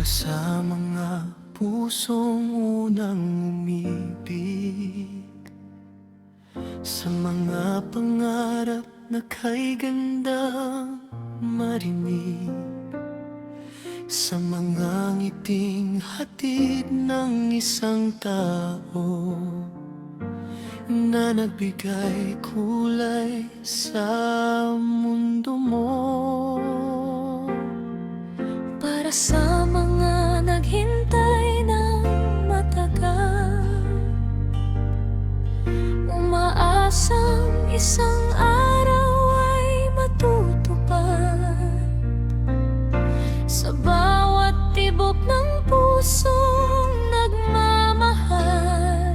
Para sa mga pusong unang umibig, sa mga pangarap na kay gandang marinig, sa mga ngiting hatid ng isang tao na nagbigay kulay sa mundo mo. Para sa mga naghintay ng matagal, umaasang isang araw ay matutupad. Sa bawat tibok ng pusong nagmamahal,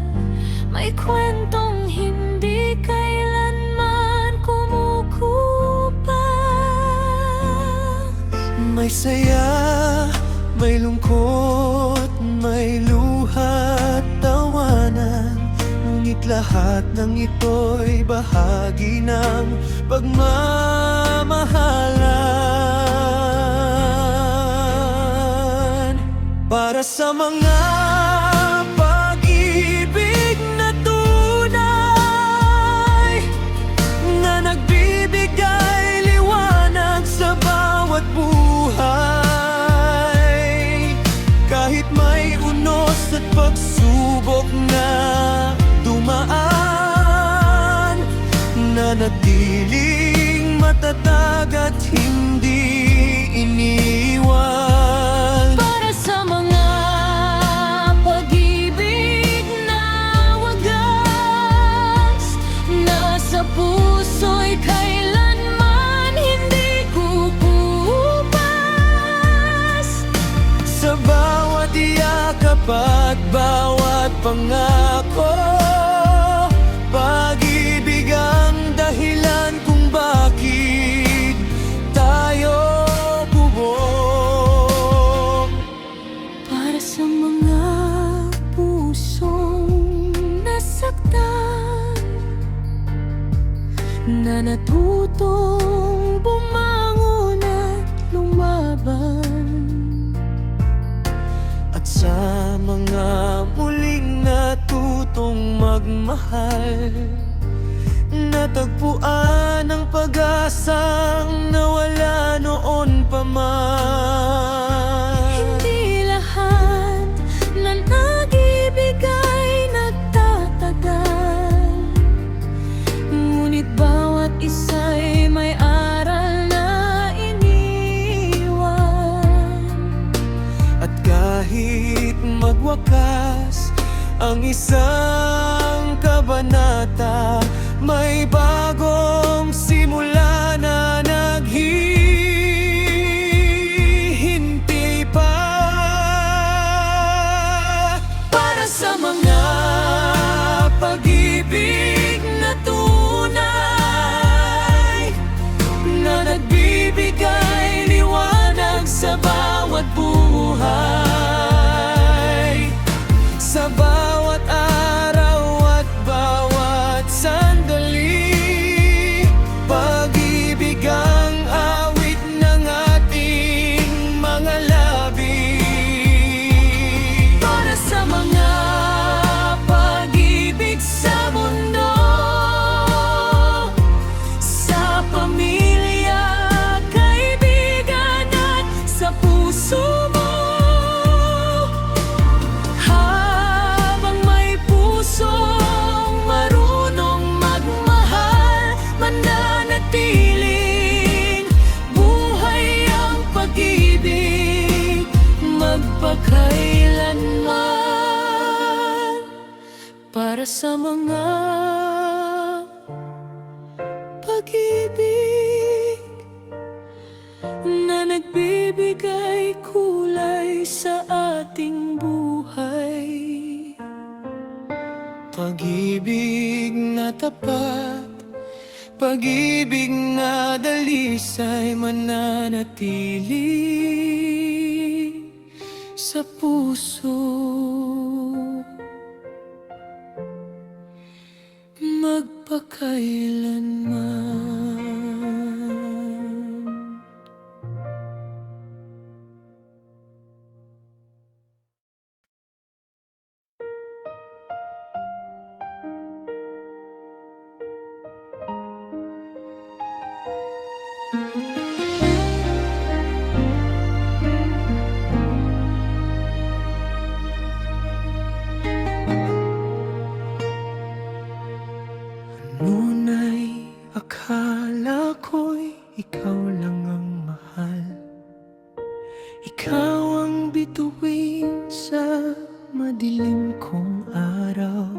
may kwentong hindi kailanman kumukupas. May saya, may lungkot, may luha at tawanan, ngunit lahat ng ito'y bahagi ng pagmamahalan. Para sa mga pag-ibig na tunay, na nagbibigay liwanag sa bawat buhay, kahit may unos at pagsubok na dumaan, nanatiling matatag at hindi iniwan. Para sa mga pag-ibig na wagas, nasa puso'y kailanman hindi kukupas. Sa bawat yakap at bawat pangako, pag-ibig ang dahilan kung bakit tayo bubog. Para sa mga pusong nasaktan, na natutong bumangon at lumaban, At sa mga muling natutong magmahal, natagpuan ang pag-asang nawala noon pa man. hindi lahat ng nag-ibig ay nagtatagal, ngunit bawat isa'y may aral na iniwan. At kahit magwakas ang isang kabanata, may bagong simula na naghihintay pa. Para sa mga pag-ibig na tunay, na nagbibigay liwanag sa bawat buhay, sa bawat araw at bawat sandali, pag-ibig ang awit ng ating mga labi. Para sa mga pag-ibig sa mundo, sa pamilya, kaibigan at sa puso mo, habang may pusong marunong magmahal, mananatiling buhay ang pag-ibig magpakailanman. Para sa mga pag-ibig na nagbibigay kulay sa ating buhay, Pag-ibig na tapat, pag-ibig na dalisay, mananatili sa puso, magpakailanman. ikaw ang bituin sa madilim kong araw.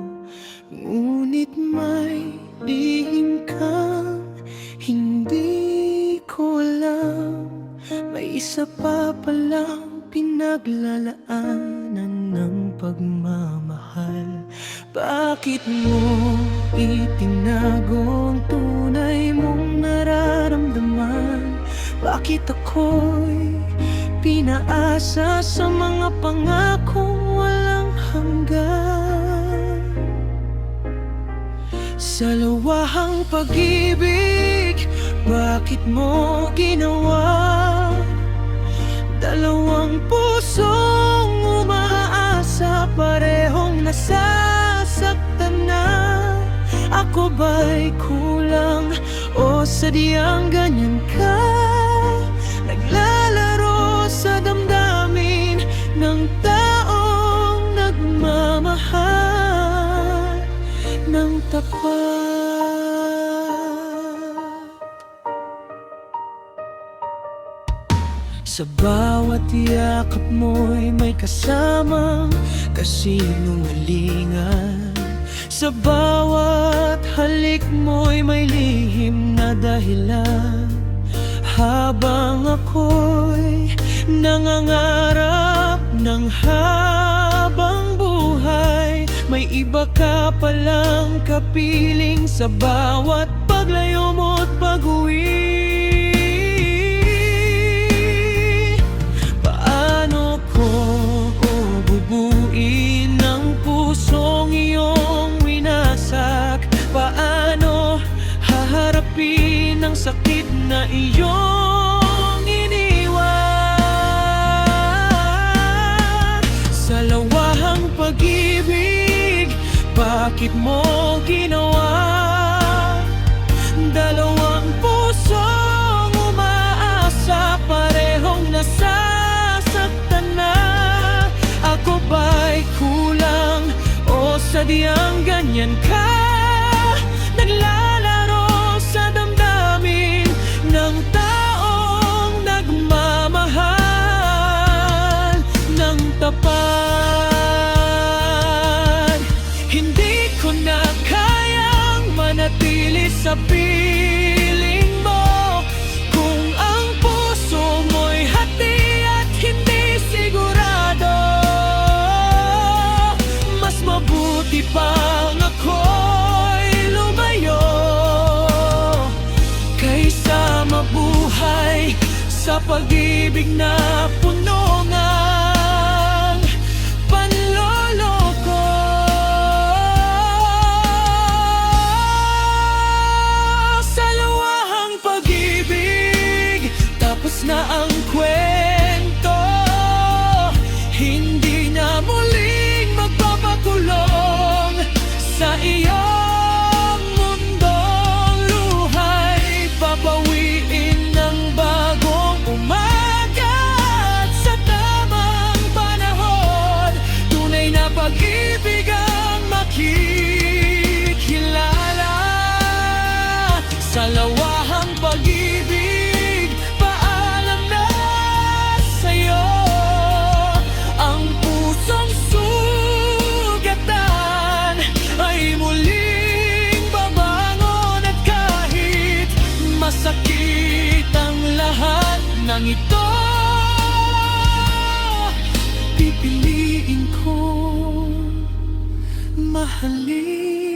Ngunit may lihim kang hindi ko alam. May isa pa palang pinaglalaanan ng pagmamahal. Bakit mo itinago ang tunay mong nararamdaman? Bakit ako'y pinaasa sa mga pangakong walang hanggan? Sa lawahang pag-ibig, bakit mo ginawa? Dalawang pusong umaasa, parehong nasasaktan na. Ako ba'y kulang o sadyang ganyan ka? Naglalaro sa damdamin ng taong nagmamahal ng tapat. Sa bawat yakap mo'y may kasamang kasinungalingan. Sa bawat halik mo'y may lihim na dahilan. Habang ako'y nangangarap ng habang buhay, may iba ka palang kapiling sa bawat paglayo mo't pag-uwi. Paano ko bubuin ang pusong iyong winasak? Paano haharapin ang sakit na iyong iniwan? Sa lawahang pag-ibig, bakit mo ginawa? Dalawang pusong umaasa, parehong nasasaktan na. Ako ba'y kulang o sadyang ganyan ka? Naglalaro sa damdamin ng taong nagmamahal ng tapat. Hindi ko na kayang manatili sa piling mo kung ang puso mo'y hati at hindi sigurado. Mas mabuti pang ako'y lumayo kaysa mabuhay sa pag-ibig na puno ng panloloko. Sa lawahang pag-ibig, tapos na ang kwento. Hindi na muling magpapakulong sa iyong mundong luhay. Papawiin ng bagong umaga at sa tamang panahon, tunay na pag-ibig ang makikilala. Sa lawahang pag-ibig, paalam na sa'yo. Ang pusong sugatan ay muling babangon, at kahit masakit ang lahat ng ito, pipiliin kong mahalin.